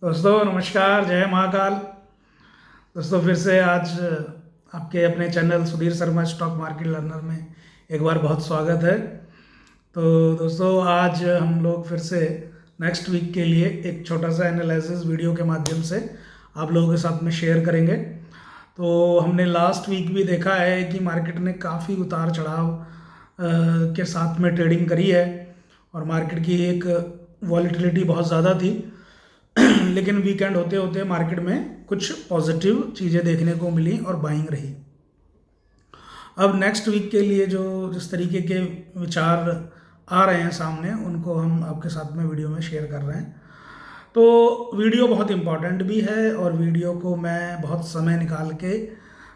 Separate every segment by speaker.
Speaker 1: दोस्तों नमस्कार, जय महाकाल। दोस्तों फिर से आज आपके अपने channel Sudhir Sharma stock market learner में एक बार बहुत स्वागत है। तो दोस्तों आज हम लोग फिर से नेक्स्ट वीक के लिए एक छोटा सा एनालिसिस वीडियो के माध्यम से आप लोगों के साथ में शेयर करेंगे। तो हमने लास्ट वीक भी देखा है कि मार्केट ने काफ़ी उतार चढ़ाव के साथ में ट्रेडिंग करी है और मार्केट की एक वॉलीटिलिटी बहुत ज़्यादा थी लेकिन वीकेंड होते होते मार्केट में कुछ पॉजिटिव चीज़ें देखने को मिली और बाइंग रही। अब नेक्स्ट वीक के लिए जो जिस तरीके के विचार आ रहे हैं सामने, उनको हम आपके साथ में वीडियो में शेयर कर रहे हैं। तो वीडियो बहुत इम्पॉर्टेंट भी है और वीडियो को मैं बहुत समय निकाल के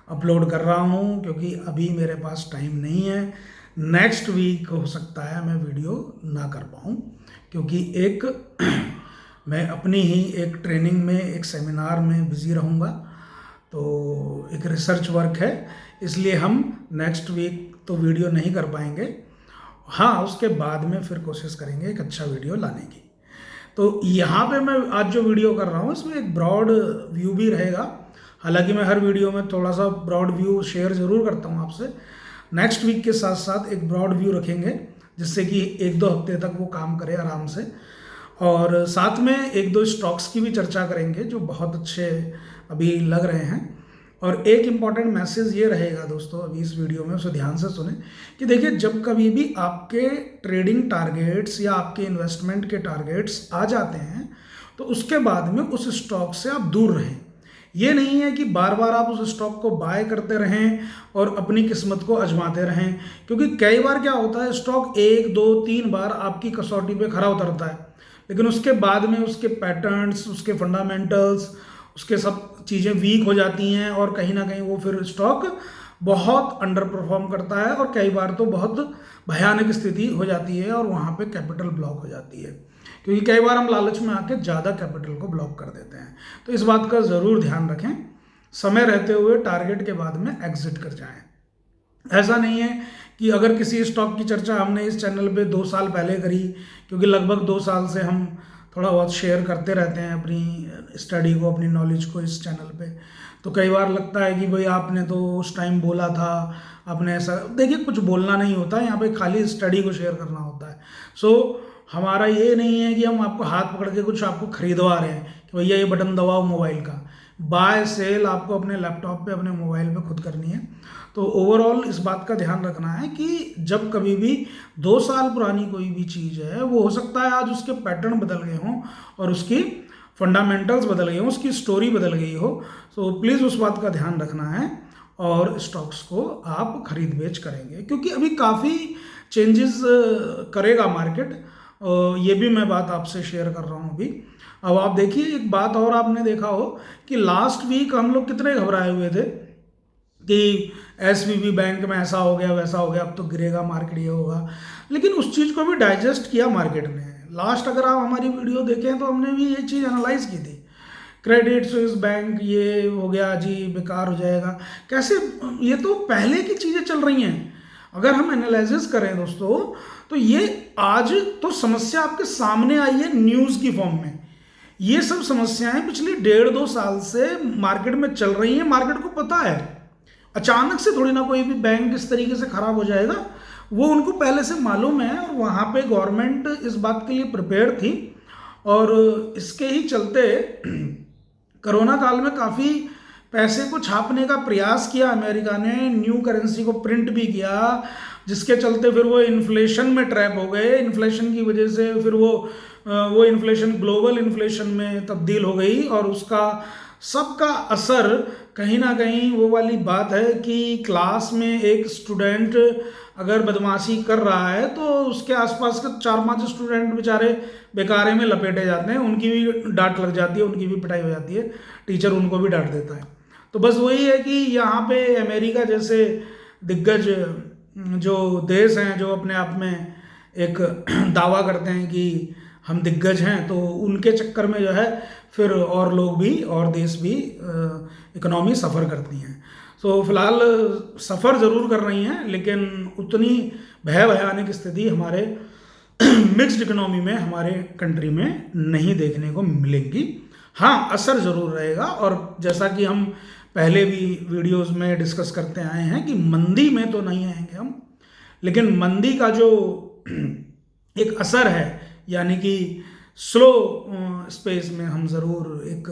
Speaker 1: अपलोड कर रहा हूँ क्योंकि अभी मेरे पास टाइम नहीं है। नेक्स्ट वीक हो सकता है मैं वीडियो ना कर पाऊँ क्योंकि एक मैं अपनी ही एक ट्रेनिंग में, एक सेमिनार में बिज़ी रहूँगा। तो एक रिसर्च वर्क है, इसलिए हम नेक्स्ट वीक तो वीडियो नहीं कर पाएंगे। हाँ, उसके बाद में फिर कोशिश करेंगे एक अच्छा वीडियो लाने की। तो यहाँ पे मैं आज जो वीडियो कर रहा हूँ इसमें एक ब्रॉड व्यू भी रहेगा। हालांकि मैं हर वीडियो में थोड़ा सा ब्रॉड व्यू शेयर ज़रूर करता हूँ आपसे। नेक्स्ट वीक के साथ साथ एक ब्रॉड व्यू रखेंगे जिससे कि 1-2 हफ्ते तक वो काम करे आराम से, और साथ में 1-2 स्टॉक्स की भी चर्चा करेंगे जो बहुत अच्छे अभी लग रहे हैं। और एक इम्पॉर्टेंट मैसेज ये रहेगा दोस्तों अभी इस वीडियो में, उसे ध्यान से सुने कि देखिए, जब कभी भी आपके ट्रेडिंग टारगेट्स या आपके इन्वेस्टमेंट के टारगेट्स आ जाते हैं तो उसके बाद में उस स्टॉक से आप दूर रहें। ये नहीं है कि बार बार आप उस स्टॉक को बाय करते रहें और अपनी किस्मत को आजमाते रहें, क्योंकि कई बार क्या होता है, स्टॉक 1-2-3 बार आपकी कसौटी पे खरा उतरता है लेकिन उसके बाद में उसके पैटर्न्स, उसके फंडामेंटल्स, उसके सब चीज़ें वीक हो जाती हैं और कहीं ना कहीं वो फिर स्टॉक बहुत अंडर परफॉर्म करता है और कई बार तो बहुत भयानक स्थिति हो जाती है और वहाँ पे कैपिटल ब्लॉक हो जाती है, क्योंकि कई बार हम लालच में आके ज़्यादा कैपिटल को ब्लॉक कर देते हैं। तो इस बात का ज़रूर ध्यान रखें, समय रहते हुए टारगेट के बाद में एग्जिट कर जाएं। ऐसा नहीं है कि अगर किसी स्टॉक की चर्चा हमने इस चैनल पे 2 साल पहले करी, क्योंकि लगभग 2 साल से हम थोड़ा बहुत शेयर करते रहते हैं अपनी स्टडी को, अपनी नॉलेज को इस चैनल पे। तो कई बार लगता है कि भाई आपने तो उस टाइम बोला था, आपने ऐसा। देखिए, कुछ बोलना नहीं होता है यहाँ पे, खाली स्टडी को शेयर करना होता है। सो हमारा ये नहीं है कि हम आपको हाथ पकड़ के कुछ आपको खरीदवा रहे हैं कि भैया ये बटन दबाओ मोबाइल का। बाय सेल आपको अपने लैपटॉप पे, अपने मोबाइल पे खुद करनी है। तो ओवरऑल इस बात का ध्यान रखना है कि जब कभी भी 2 साल पुरानी कोई भी चीज़ है, वो हो सकता है आज उसके पैटर्न बदल गए हों और उसकी फंडामेंटल्स बदल गए हों, उसकी स्टोरी बदल गई हो। तो प्लीज़ उस बात का ध्यान रखना है और स्टॉक्स को आप खरीद बेच करेंगे क्योंकि अभी काफ़ी चेंजेस करेगा मार्केट। ये भी मैं बात आपसे शेयर कर रहा हूँ अभी। अब आप देखिए, एक बात और आपने देखा हो कि लास्ट वीक हम लोग कितने घबराए हुए थे कि एसवीबी बैंक में ऐसा हो गया, वैसा हो गया, अब तो गिरेगा मार्केट, ये होगा। लेकिन उस चीज़ को भी डाइजेस्ट किया मार्केट ने। लास्ट अगर आप हमारी वीडियो देखें तो हमने भी ये चीज़ एनालाइज की थी। क्रेडिट स्विस बैंक ये हो गया जी, बेकार हो जाएगा, कैसे, ये तो पहले की चीज़ें चल रही हैं। अगर हम एनालिसिस करें दोस्तों तो ये आज तो समस्या आपके सामने आई है न्यूज़ की फॉर्म में। ये सब समस्याएं पिछले 1.5-2 साल से मार्केट में चल रही हैं। मार्केट को पता है अचानक से थोड़ी ना कोई भी बैंक इस तरीके से खराब हो जाएगा, वो उनको पहले से मालूम है और वहाँ पे गवर्नमेंट इस बात के लिए प्रिपेयर थी। और इसके ही चलते कोरोना काल में काफ़ी पैसे को छापने का प्रयास किया अमेरिका ने, न्यू करेंसी को प्रिंट भी किया, जिसके चलते फिर वो इन्फ्लेशन में ट्रैप हो गए। इन्फ्लेशन की वजह से फिर वो इन्फ्लेशन ग्लोबल इन्फ्लेशन में तब्दील हो गई और उसका सबका असर कहीं ना कहीं वो वाली बात है कि क्लास में एक स्टूडेंट अगर बदमाशी कर रहा है तो उसके आसपास के 4-5 स्टूडेंट बेचारे बेकारे में लपेटे जाते हैं, उनकी भी डांट लग जाती है, उनकी भी पिटाई हो जाती है, टीचर उनको भी डांट देता है। तो बस वही है कि यहाँ पे अमेरिका जैसे दिग्गज जो देश हैं, जो अपने आप में एक दावा करते हैं कि हम दिग्गज हैं, तो उनके चक्कर में जो है फिर और लोग भी और देश भी इकोनॉमी सफ़र करती हैं। सो फिलहाल सफ़र ज़रूर कर रही हैं लेकिन उतनी भयानक स्थिति हमारे मिक्स्ड इकोनॉमी में, हमारे कंट्री में नहीं देखने को मिलेंगी। हाँ, असर ज़रूर रहेगा। और जैसा कि हम पहले भी वीडियोस में डिस्कस करते आए हैं कि मंदी में तो नहीं आएंगे हम, लेकिन मंदी का जो एक असर है, यानी कि स्लो स्पेस में हम ज़रूर एक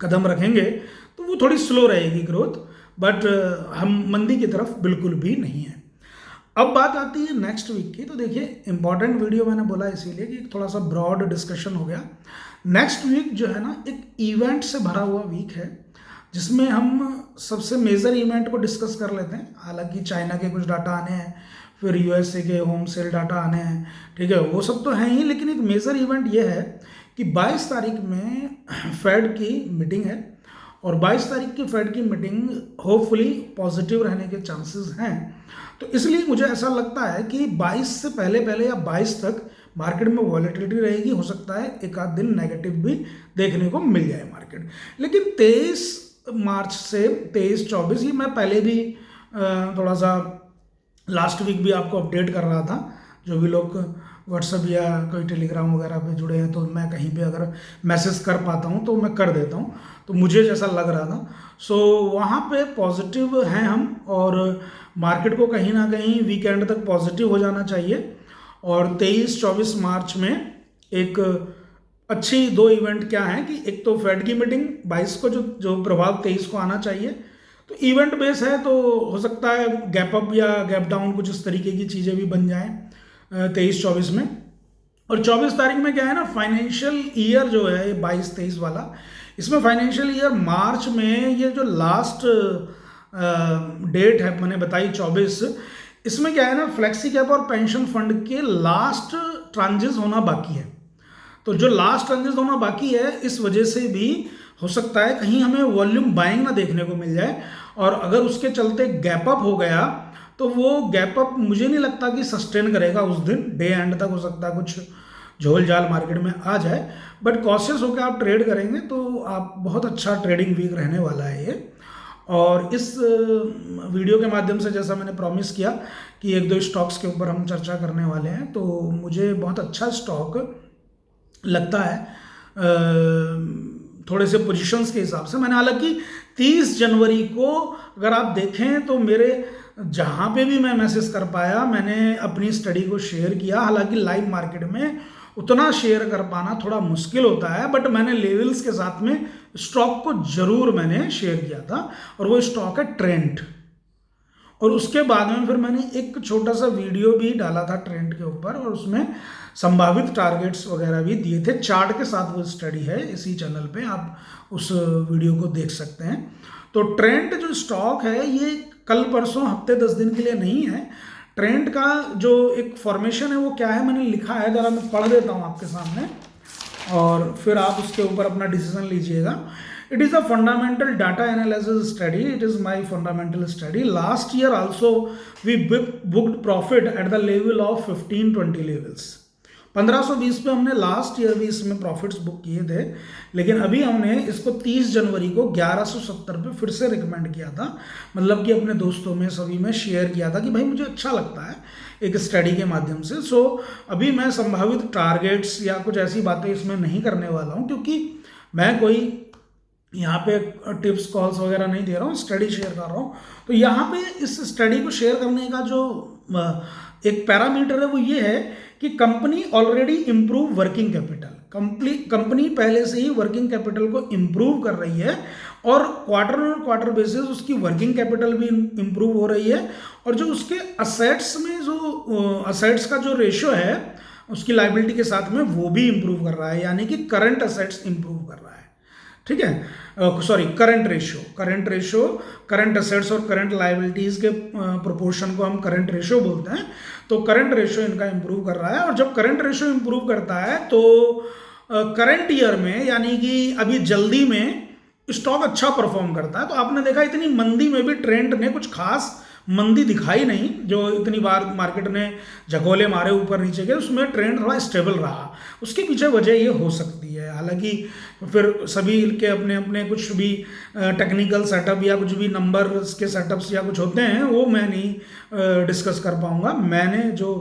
Speaker 1: कदम रखेंगे, तो वो थोड़ी स्लो रहेगी ग्रोथ, बट हम मंदी की तरफ बिल्कुल भी नहीं है। अब बात आती है नेक्स्ट वीक की। तो देखिए, इंपॉर्टेंट वीडियो मैंने बोला इसीलिए कि थोड़ा सा ब्रॉड डिस्कशन हो गया। नेक्स्ट वीक जो है ना, एक इवेंट से भरा हुआ वीक है, जिसमें हम सबसे मेजर इवेंट को डिस्कस कर लेते हैं। हालांकि चाइना के कुछ डाटा आने हैं, फिर यूएसए के होम सेल डाटा आने हैं, ठीक है, वो सब तो हैं ही, लेकिन एक मेजर इवेंट ये है कि 22 तारीख में फेड की मीटिंग है, और 22 तारीख की फेड की मीटिंग होपफुली पॉजिटिव रहने के चांसेस हैं। तो इसलिए मुझे ऐसा लगता है कि 22 से पहले पहले या 22 तक मार्केट में वॉलेटिलिटी रहेगी। हो सकता है एक आध दिन नेगेटिव भी देखने को मिल जाए मार्केट, लेकिन 23 मार्च से 23-24, ये मैं पहले भी थोड़ा सा लास्ट वीक भी आपको अपडेट कर रहा था। जो भी लोग व्हाट्सएप या कोई टेलीग्राम वगैरह पे जुड़े हैं, तो मैं कहीं पे अगर मैसेज कर पाता हूँ तो मैं कर देता हूँ, तो मुझे जैसा लग रहा था। सो वहाँ पे पॉजिटिव हैं हम, और मार्केट को कहीं ना कहीं वीकेंड तक पॉजिटिव हो जाना चाहिए। और 23-24 मार्च में एक अच्छी दो इवेंट क्या है कि एक तो फेड की मीटिंग 22 को, जो प्रभाव 23 को आना चाहिए, तो इवेंट बेस है, तो हो सकता है गैप अप या गैप डाउन कुछ इस तरीके की चीज़ें भी बन जाएं 23-24 में। और 24 तारीख में क्या है ना, फाइनेंशियल ईयर जो है 22-23 वाला, इसमें फाइनेंशियल ईयर मार्च में ये जो लास्ट डेट है मैंने बताई 24, इसमें क्या है ना, फ्लेक्सी कैप और पेंशन फंड के लास्ट ट्रांजेस होना बाकी है। तो जो लास्ट ट्रांजेस होना बाकी है, इस वजह से भी हो सकता है कहीं हमें वॉल्यूम बाइंग ना देखने को मिल जाए, और अगर उसके चलते गैप अप हो गया तो वो गैप अप मुझे नहीं लगता कि सस्टेन करेगा उस दिन, डे एंड तक हो सकता है कुछ झोल झाल मार्केट में आ जाए। बट कॉशियस होकर आप ट्रेड करेंगे तो आप बहुत अच्छा ट्रेडिंग वीक रहने वाला है ये। और इस वीडियो के माध्यम से, जैसा मैंने प्रॉमिस किया कि एक दो स्टॉक्स के ऊपर हम चर्चा करने वाले हैं, तो मुझे बहुत अच्छा स्टॉक लगता है थोड़े से पोजीशंस के हिसाब से। मैंने हालांकि 30 जनवरी को अगर आप देखें तो मेरे जहाँ पे भी मैं मैसेज कर पाया, मैंने अपनी स्टडी को शेयर किया। हालांकि लाइव मार्केट में उतना शेयर कर पाना थोड़ा मुश्किल होता है, बट मैंने लेवल्स के साथ में स्टॉक को जरूर मैंने शेयर किया था, और वो स्टॉक है ट्रेंट। और उसके बाद में फिर मैंने एक छोटा सा वीडियो भी डाला था ट्रेंड के ऊपर, और उसमें संभावित टारगेट्स वगैरह भी दिए थे, चार्ट के साथ। वो स्टडी है इसी चैनल पे, आप उस वीडियो को देख सकते हैं। तो ट्रेंड जो स्टॉक है, ये कल परसों हफ्ते 10 दिन के लिए नहीं है। ट्रेंड का जो एक फॉर्मेशन है वो क्या है, मैंने लिखा है, जरा मैं पढ़ देता हूँ आपके सामने, और फिर आप उसके ऊपर अपना डिसीजन लीजिएगा। It is a fundamental data analysis study. It is my fundamental study. Last year also we booked profit at the level of 15-20 levels. 1520 पे हमने लास्ट ईयर भी इसमें प्रॉफिट्स बुक किए थे, लेकिन अभी हमने इसको 30 जनवरी को 1170 पे फिर से रिकमेंड किया था। मतलब कि अपने दोस्तों में सभी में शेयर किया था कि भाई मुझे अच्छा लगता है एक स्टडी के माध्यम से। सो अभी मैं संभावित टारगेट्स या कुछ ऐसी बातें इसमें नहीं करने वाला हूँ, क्योंकि मैं कोई यहाँ पे टिप्स कॉल्स वगैरह नहीं दे रहा हूँ, स्टडी शेयर कर रहा हूँ। तो यहाँ पे इस स्टडी को शेयर करने का जो एक पैरामीटर है वो ये है कि company already improve working capital. Company पहले से ही वर्किंग कैपिटल को इम्प्रूव कर रही है, और क्वार्टर बेसिस उसकी वर्किंग कैपिटल भी इम्प्रूव हो रही है, और जो उसके असेट्स में जो असेट्स का जो रेशियो है उसकी लाइबिलिटी के साथ में, वो भी इम्प्रूव कर रहा है, यानी कि करंट असेट्स इम्प्रूव कर रहा है। ठीक है, sorry, current ratio, current assets और करंट लाइबिलिटीज के प्रोपोर्शन को हम करंट रेशियो बोलते हैं। तो करंट रेशियो इनका इंप्रूव कर रहा है, और जब करंट रेशियो इंप्रूव करता है तो करंट ईयर में, यानी कि अभी जल्दी में स्टॉक अच्छा परफॉर्म करता है। तो आपने देखा इतनी मंदी में भी ट्रेंड ने कुछ खास मंदी दिखाई नहीं, जो इतनी बार मार्केट ने झकोले मारे ऊपर नीचे के, उसमें ट्रेंड थोड़ा स्टेबल रहा। उसके पीछे वजह ये हो सकती है, हालांकि फिर सभी के अपने अपने कुछ भी टेक्निकल सेटअप या कुछ भी नंबर्स के सेटअप्स या कुछ होते हैं, वो मैं नहीं डिस्कस कर पाऊंगा। मैंने जो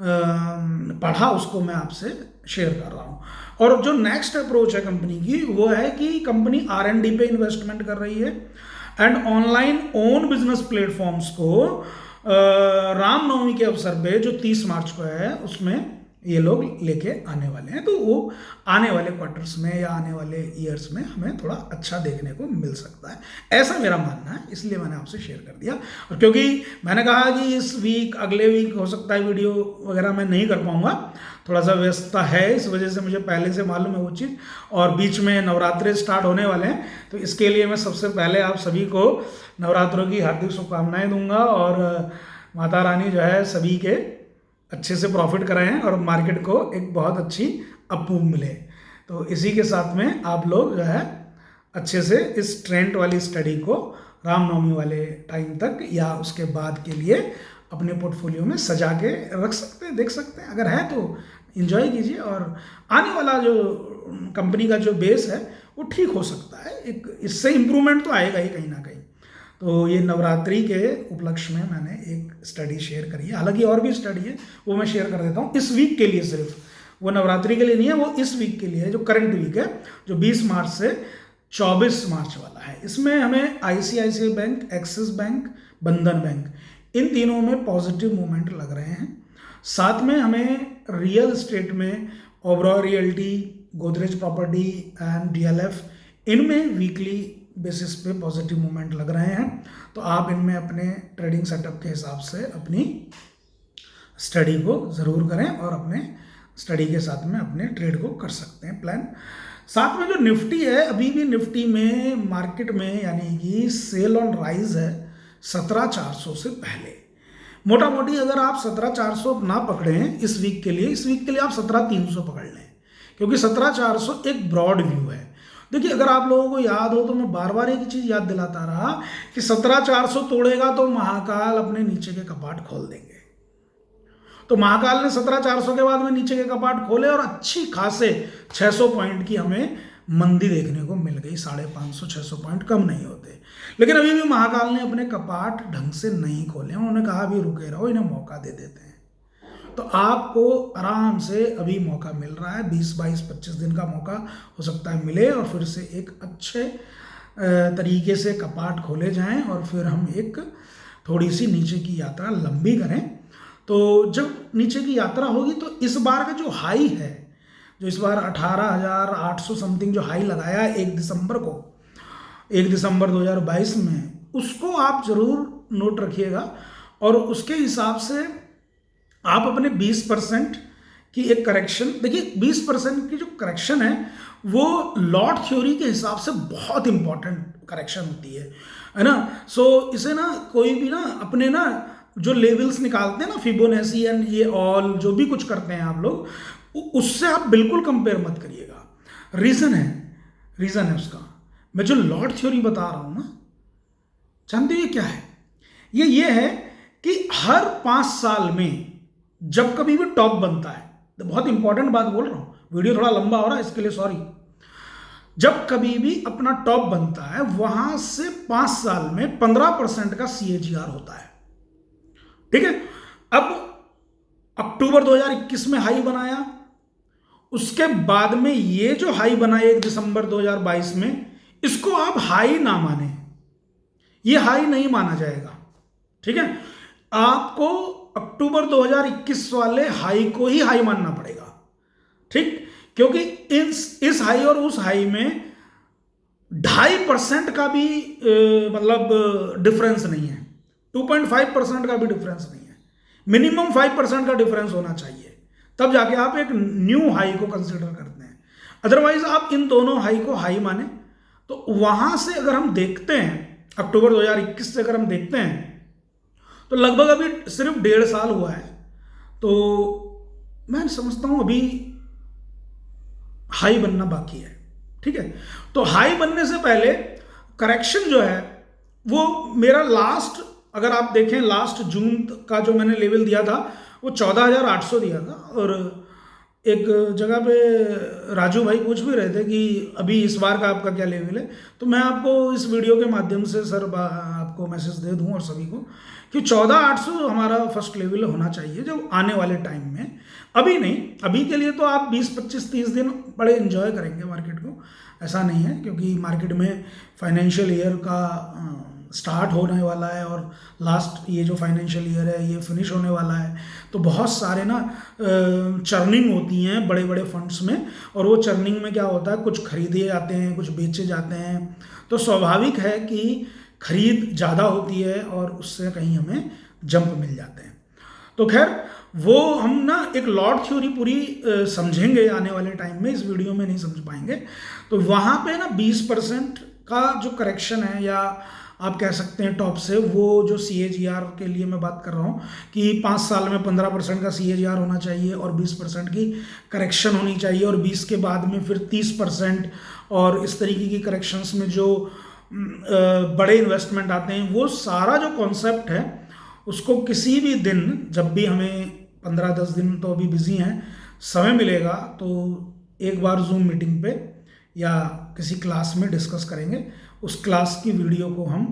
Speaker 1: पढ़ा उसको मैं आपसे शेयर कर रहा हूँ। और जो नेक्स्ट अप्रोच है कंपनी की वो है कि कंपनी R&D पे इन्वेस्टमेंट कर रही है and online own business platforms को रामनवमी के अवसर पे जो 30 मार्च को है उसमें ये लोग लेके आने वाले हैं। तो वो आने वाले क्वार्टर्स में या आने वाले ईयर्स में हमें थोड़ा अच्छा देखने को मिल सकता है, ऐसा मेरा मानना है, इसलिए मैंने आपसे शेयर कर दिया। और क्योंकि मैंने कहा कि इस वीक अगले वीक हो सकता है वीडियो वगैरह मैं नहीं कर पाऊँगा, थोड़ा सा व्यस्तता है, इस वजह से मुझे पहले से मालूम है वो चीज़, और बीच में नवरात्रे स्टार्ट होने वाले हैं, तो इसके लिए मैं सबसे पहले आप सभी को नवरात्रों की हार्दिक शुभकामनाएँ दूंगा और माता रानी जो है सभी के अच्छे से प्रॉफिट कराएं और मार्केट को एक बहुत अच्छी अपूर्व मिले। तो इसी के साथ में आप लोग जो है अच्छे से इस ट्रेंड वाली स्टडी को रामनवमी वाले टाइम तक या उसके बाद के लिए अपने पोर्टफोलियो में सजा के रख सकते हैं, देख सकते हैं। अगर है तो एंजॉय कीजिए और आने वाला जो कंपनी का जो बेस है वो ठीक हो सकता है, एक इससे इम्प्रूवमेंट तो आएगा ही कहीं ना कहीं। तो ये नवरात्रि के उपलक्ष्य में मैंने एक स्टडी शेयर करी है, हालांकि और भी स्टडी है वो मैं शेयर कर देता हूँ इस वीक के लिए, सिर्फ वो नवरात्रि के लिए नहीं है, वो इस वीक के लिए है, जो करंट वीक है, जो 20 मार्च से 24 मार्च वाला है। इसमें हमें ICICI बैंक, एक्सिस बैंक, बंधन बैंक, इन तीनों में पॉजिटिव मूवमेंट लग रहे हैं। साथ में हमें रियल एस्टेट में Oberoi realty, Godrej property and DLF, इनमें वीकली बेसिस पे पॉजिटिव मूवमेंट लग रहे हैं। तो आप इनमें अपने ट्रेडिंग सेटअप के हिसाब से अपनी स्टडी को ज़रूर करें और अपने स्टडी के साथ में अपने ट्रेड को कर सकते हैं प्लान। साथ में जो निफ्टी है, अभी भी निफ्टी में मार्केट में यानी कि सेल ऑन राइज है 17,400 से पहले। मोटा मोटी अगर आप 17,400 ना पकड़ें इस वीक के लिए आप 17,300 पकड़ लें, क्योंकि 17,400 एक ब्रॉड व्यू है। देखिए, अगर आप लोगों को याद हो तो मैं बार बार एक चीज़ याद दिलाता रहा कि 17,400 तोड़ेगा तो महाकाल अपने नीचे के कपाट खोल देंगे। तो महाकाल ने 17,400 के बाद में नीचे के कपाट खोले और अच्छी खासे 600 पॉइंट की हमें मंदी देखने को मिल गई। 550-600 पॉइंट कम नहीं होते, लेकिन अभी भी महाकाल ने अपने कपाट ढंग से नहीं खोले। उन्होंने कहा अभी रुके रहो, इन्हें मौका दे देते हैं। तो आपको आराम से अभी मौका मिल रहा है, 20, 22, 25 दिन का मौका हो सकता है मिले और फिर से एक अच्छे तरीके से कपाट खोले जाएं और फिर हम एक थोड़ी सी नीचे की यात्रा लंबी करें। तो जब नीचे की यात्रा होगी तो इस बार का जो हाई है, जो इस बार 18,800 समथिंग जो हाई लगाया है 1 दिसंबर को, 1 दिसंबर 2022 में, उसको आप ज़रूर नोट रखिएगा और उसके हिसाब से आप अपने 20% की एक करेक्शन, देखिए 20% की जो करेक्शन है वो लॉट थ्योरी के हिसाब से बहुत इंपॉर्टेंट करेक्शन होती है ना। सो इसे ना कोई भी ना अपने ना जो लेवल्स निकालते हैं ना, फिबोनाची एंड ये ऑल जो भी कुछ करते हैं आप लोग, उससे आप बिल्कुल कंपेयर मत करिएगा। रीज़न है उसका, मैं जो लॉट थ्योरी बता रहा हूँ ना, जानते हो ये क्या है? ये है कि हर 5 साल में जब कभी भी टॉप बनता है, तो बहुत इंपॉर्टेंट बात बोल रहा हूँ, वीडियो थोड़ा लंबा हो रहा है इसके लिए सॉरी। जब कभी भी अपना टॉप बनता है वहां से 5 साल में 15% का CAGR होता है, ठीक है। अब अक्टूबर 2021 में हाई बनाया, उसके बाद में ये जो हाई बना 1 दिसंबर 2022 में, इसको आप हाई ना माने, ये हाई नहीं माना जाएगा, ठीक है। आपको अक्टूबर 2021 वाले हाई को ही हाई मानना पड़ेगा, ठीक, क्योंकि इस हाई और उस हाई में 2.5% का भी मतलब डिफरेंस नहीं है, 2.5% का भी डिफरेंस नहीं है, मिनिमम 5% का डिफरेंस होना चाहिए, तब जाके आप एक न्यू हाई को कंसिडर करते हैं। अदरवाइज आप इन दोनों हाई को हाई माने। तो वहां से अगर हम देखते हैं, अक्टूबर 2021 से अगर हम देखते हैं, तो लगभग अभी सिर्फ 1.5 साल हुआ है। तो मैं समझता हूं अभी हाई बनना बाकी है, ठीक है। तो हाई बनने से पहले करेक्शन जो है वो मेरा लास्ट, अगर आप देखें लास्ट जून का जो मैंने लेवल दिया था वो 14,800 दिया था, और एक जगह पे राजू भाई पूछ भी रहे थे कि अभी इस बार का आपका क्या लेवल है, तो मैं आपको इस वीडियो के माध्यम से सर आपको मैसेज दे दूं और सभी को कि 14,800 हमारा फर्स्ट लेवल होना चाहिए जो आने वाले टाइम में। अभी नहीं, अभी के लिए तो आप 20-25-30 दिन बड़े एंजॉय करेंगे मार्केट को, ऐसा नहीं है, क्योंकि मार्केट में फाइनेंशियल ईयर का स्टार्ट होने वाला है और लास्ट ये जो फाइनेंशियल ईयर है ये फिनिश होने वाला है। तो बहुत सारे ना चर्निंग होती हैं बड़े बड़े फंड्स में, और वो चर्निंग में क्या होता है, कुछ खरीदे जाते हैं, कुछ बेचे जाते हैं। तो स्वाभाविक है कि खरीद ज़्यादा होती है और उससे कहीं हमें जंप मिल जाते हैं। तो खैर वो हम ना एक लॉट थ्योरी पूरी समझेंगे आने वाले टाइम में, इस वीडियो में नहीं समझ पाएंगे। तो वहाँ पे ना 20% का जो करेक्शन है, या आप कह सकते हैं टॉप से, वो जो CAGR के लिए मैं बात कर रहा हूँ कि 5 साल में 15% का CAGR होना चाहिए और 20% की करेक्शन होनी चाहिए, और 20 के बाद में फिर 30%, और इस तरीके की करेक्शंस में जो बड़े इन्वेस्टमेंट आते हैं, वो सारा जो कॉन्सेप्ट है उसको किसी भी दिन, जब भी हमें 15-10 दिन तो अभी बिजी हैं, समय मिलेगा तो एक बार जूम मीटिंग पे या किसी क्लास में डिस्कस करेंगे। उस क्लास की वीडियो को हम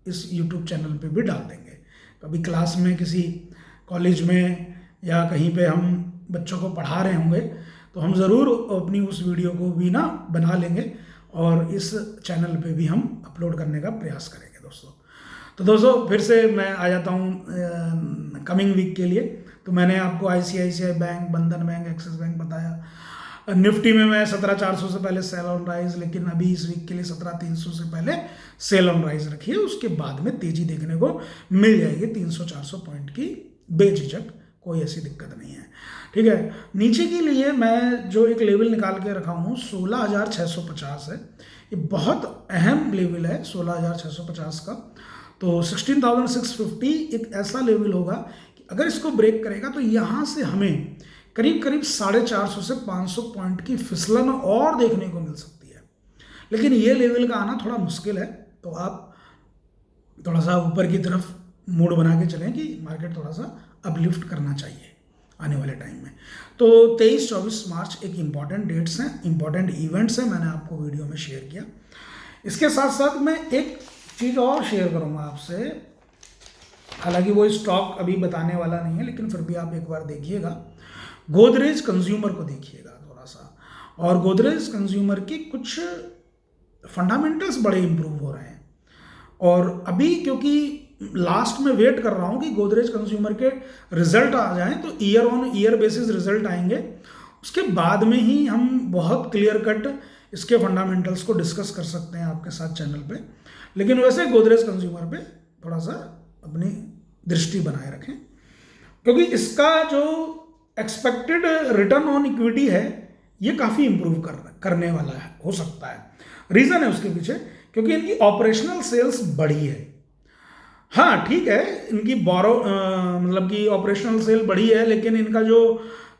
Speaker 1: इस YouTube चैनल पे भी डाल देंगे। कभी क्लास में किसी कॉलेज में या कहीं पे हम बच्चों को पढ़ा रहे होंगे तो हम ज़रूर अपनी उस वीडियो को भी ना बना लेंगे और इस चैनल पे भी हम अपलोड करने का प्रयास करेंगे दोस्तों। तो दोस्तों फिर से मैं आ जाता हूँ कमिंग वीक के लिए। तो मैंने आपको ICICI बैंक, बंधन बैंक, एक्सिस बैंक बताया। निफ्टी में मैं 17,400 से पहले सेल ऑन राइज, लेकिन अभी इस वीक के लिए 17,300 से पहले सेल ऑन राइज रखी है। उसके बाद में तेजी देखने को मिल जाएगी 300-400 पॉइंट की बेझिझक, कोई ऐसी दिक्कत नहीं है। ठीक है, नीचे के लिए मैं जो एक लेवल निकाल के रखा हूँ 16,650 है। ये बहुत अहम लेवल है 16,650 का। तो 16,650 एक ऐसा लेवल होगा कि अगर इसको ब्रेक करेगा तो यहाँ से हमें करीब करीब 450 से 500 पॉइंट की फिसलन और देखने को मिल सकती है। लेकिन ये लेवल का आना थोड़ा मुश्किल है, तो आप थोड़ा सा ऊपर की तरफ मूड बना के चलें कि मार्केट थोड़ा सा अपलिफ्ट करना चाहिए आने वाले टाइम में। तो 23-24 मार्च एक इम्पॉर्टेंट डेट्स हैं, इम्पॉर्टेंट इवेंट्स हैं, मैंने आपको वीडियो में शेयर किया। इसके साथ साथ मैं एक चीज़ और शेयर करूँगा आपसे, हालांकि वो स्टॉक अभी बताने वाला नहीं है, लेकिन फिर भी आप एक बार देखिएगा। गोदरेज कंज्यूमर को देखिएगा थोड़ा सा, और गोदरेज कंज्यूमर के कुछ फंडामेंटल्स बड़े इंप्रूव हो रहे हैं। और अभी क्योंकि लास्ट में वेट कर रहा हूँ कि गोदरेज कंज्यूमर के रिजल्ट आ जाएं, तो year on year basis result आएंगे, उसके बाद में ही हम बहुत क्लियर कट इसके फंडामेंटल्स को डिस्कस कर सकते हैं आपके साथ चैनल पे। लेकिन वैसे गोदरेज कंज्यूमर पे थोड़ा सा अपनी दृष्टि बनाए रखें, क्योंकि इसका जो एक्सपेक्टेड रिटर्न ऑन इक्विटी है ये काफ़ी इंप्रूव करने वाला है, हो सकता है। रीज़न है उसके पीछे, क्योंकि इनकी ऑपरेशनल सेल्स बढ़ी है। हाँ ठीक है, इनकी मतलब कि ऑपरेशनल सेल बढ़ी है, लेकिन इनका जो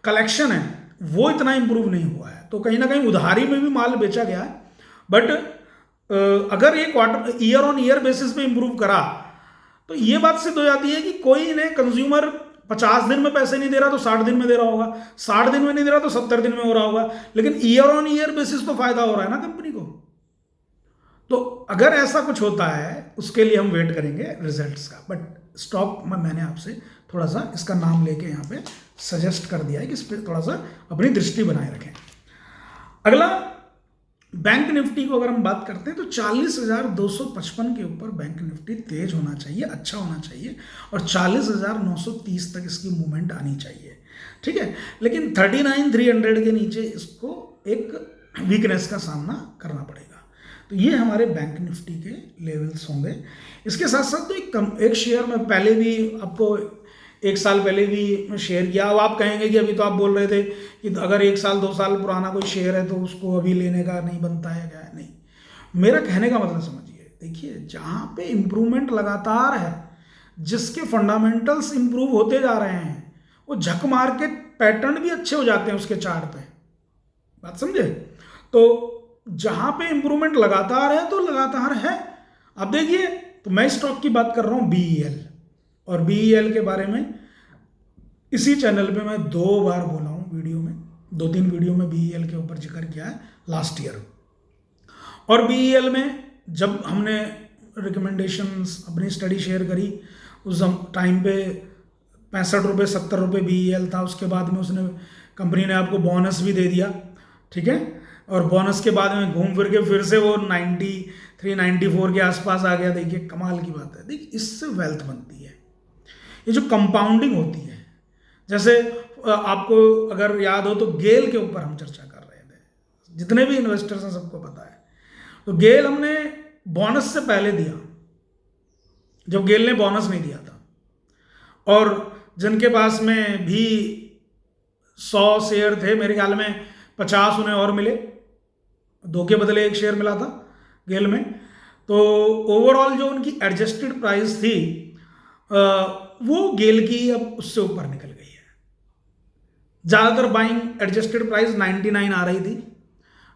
Speaker 1: कलेक्शन है वो इतना इंप्रूव नहीं हुआ है। तो कहीं ना कहीं उधारी में भी माल बेचा गया है, बट अगर ये quarter year on year basis पे इंप्रूव करा तो ये बात सिद्ध हो जाती है कि कोई इन्हें कंज्यूमर 50 दिन में पैसे नहीं दे रहा तो 60 दिन में दे रहा होगा, 60 दिन में नहीं दे रहा तो 70 दिन में हो रहा होगा, लेकिन ईयर ऑन ईयर बेसिस तो फायदा हो रहा है ना कंपनी को। तो अगर ऐसा कुछ होता है उसके लिए हम वेट करेंगे रिजल्ट्स का। बट स्टॉक में मैंने आपसे थोड़ा सा इसका नाम लेके यहाँ पे सजेस्ट कर दिया है कि इस पर थोड़ा सा अपनी दृष्टि बनाए रखें। अगला बैंक निफ्टी को अगर हम बात करते हैं तो 40,255 के ऊपर बैंक निफ्टी तेज होना चाहिए, अच्छा होना चाहिए, और 40,930 तक इसकी मूवमेंट आनी चाहिए। ठीक है, लेकिन 39,300 के नीचे इसको एक वीकनेस का सामना करना पड़ेगा। तो ये हमारे बैंक निफ्टी के लेवल्स होंगे। इसके साथ साथ तो एक शेयर में पहले भी आपको 1 साल पहले भी शेयर किया। अब आप कहेंगे कि अभी तो आप बोल रहे थे कि अगर 1 साल 2 साल पुराना कोई शेयर है तो उसको अभी लेने का नहीं बनता है, क्या है? नहीं, मेरा कहने का मतलब समझिए। देखिए, जहाँ पे इम्प्रूवमेंट लगातार है, जिसके फंडामेंटल्स इम्प्रूव होते जा रहे हैं, वो झक मार के पैटर्न भी अच्छे हो जाते हैं उसके चार्ट पे। बात समझे? तो जहाँ पे इम्प्रूवमेंट लगातार है तो लगातार है। अब देखिए, तो मैं स्टॉक की बात कर रहा हूँ BEL, और BEL के बारे में इसी चैनल पे मैं 2 बार बोला हूँ वीडियो में 2-3 वीडियो में BEL के ऊपर जिक्र किया है लास्ट ईयर। और BEL में जब हमने रिकमेंडेशंस अपनी स्टडी शेयर करी, उस टाइम पे 65 रुपये 70 रुपये BEL था। उसके बाद में उसने कंपनी ने आपको बोनस भी दे दिया, ठीक है। और बोनस के बाद में घूम फिर के फिर से वो 93-94 के आसपास आ गया। देखिए कमाल की बात है। देखिए इससे वेल्थ बनती है, ये जो कंपाउंडिंग होती है। जैसे आपको अगर याद हो तो गेल के ऊपर हम चर्चा कर रहे थे, जितने भी इन्वेस्टर्स हैं सबको पता है। तो गेल हमने बोनस से पहले दिया, जब गेल ने बोनस नहीं दिया था, और जिनके पास में भी 100 शेयर थे, मेरे ख्याल में 50 उन्हें और मिले, 2 के बदले 1 शेयर मिला था गेल में। तो ओवरऑल जो उनकी एडजस्टेड प्राइस थी वो गेल की अब उससे ऊपर निकल गई है। ज़्यादातर बाइंग एडजस्टेड प्राइस 99 आ रही थी,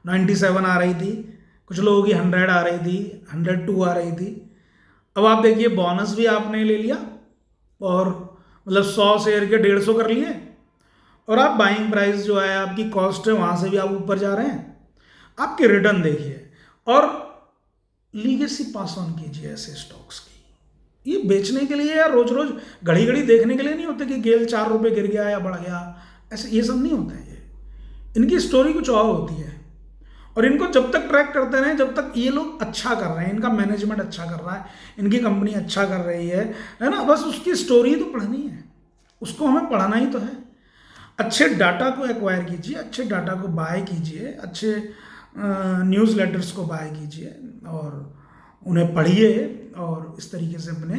Speaker 1: 97 आ रही थी, कुछ लोगों की 100 आ रही थी, 102 आ रही थी। अब आप देखिए बोनस भी आपने ले लिया और मतलब 100 शेयर के 150 कर लिए, और आप बाइंग प्राइस जो है आपकी कॉस्ट है वहाँ से भी आप ऊपर जा रहे हैं। आपके रिटर्न देखिए, और लीगेसी पास ऑन कीजिए ऐसे स्टॉक्स की। ये बेचने के लिए या रोज रोज घड़ी घड़ी देखने के लिए नहीं होते कि गेल 4 रुपये गिर गया या बढ़ गया, ऐसे ये सब नहीं होता है। ये इनकी स्टोरी कुछ और होती है, और इनको जब तक ट्रैक करते रहें, जब तक ये लोग अच्छा कर रहे हैं, इनका मैनेजमेंट अच्छा कर रहा है, इनकी कंपनी अच्छा कर रही है ना, बस उसकी स्टोरी तो पढ़नी है, उसको हमें पढ़ना ही तो है। अच्छे डाटा को एक्वायर कीजिए, अच्छे डाटा को बाय कीजिए, अच्छे न्यूज़ लेटर्स को बाय कीजिए और उन्हें पढ़िए, और इस तरीके से अपने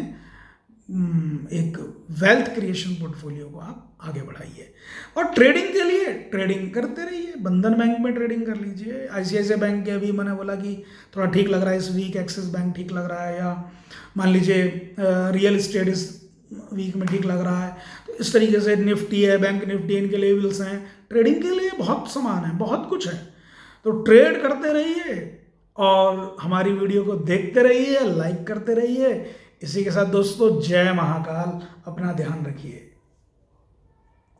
Speaker 1: एक वेल्थ क्रिएशन पोर्टफोलियो को आप आगे बढ़ाइए। और ट्रेडिंग के लिए ट्रेडिंग करते रहिए, बंधन बैंक में ट्रेडिंग कर लीजिए। ICICI बैंक के अभी मैंने बोला कि थोड़ा ठीक लग रहा है इस वीक, एक्सिस बैंक ठीक लग रहा है, या मान लीजिए रियल इस्टेट इस वीक में ठीक लग रहा है। तो इस तरीके से निफ्टी है, बैंक निफ्टी, इनके लेवल्स हैं। ट्रेडिंग के लिए बहुत सामान है, बहुत कुछ है, तो ट्रेड करते रहिए और हमारी वीडियो को देखते रहिए, लाइक करते रहिए। इसी के साथ दोस्तों, जय महाकाल, अपना ध्यान रखिए।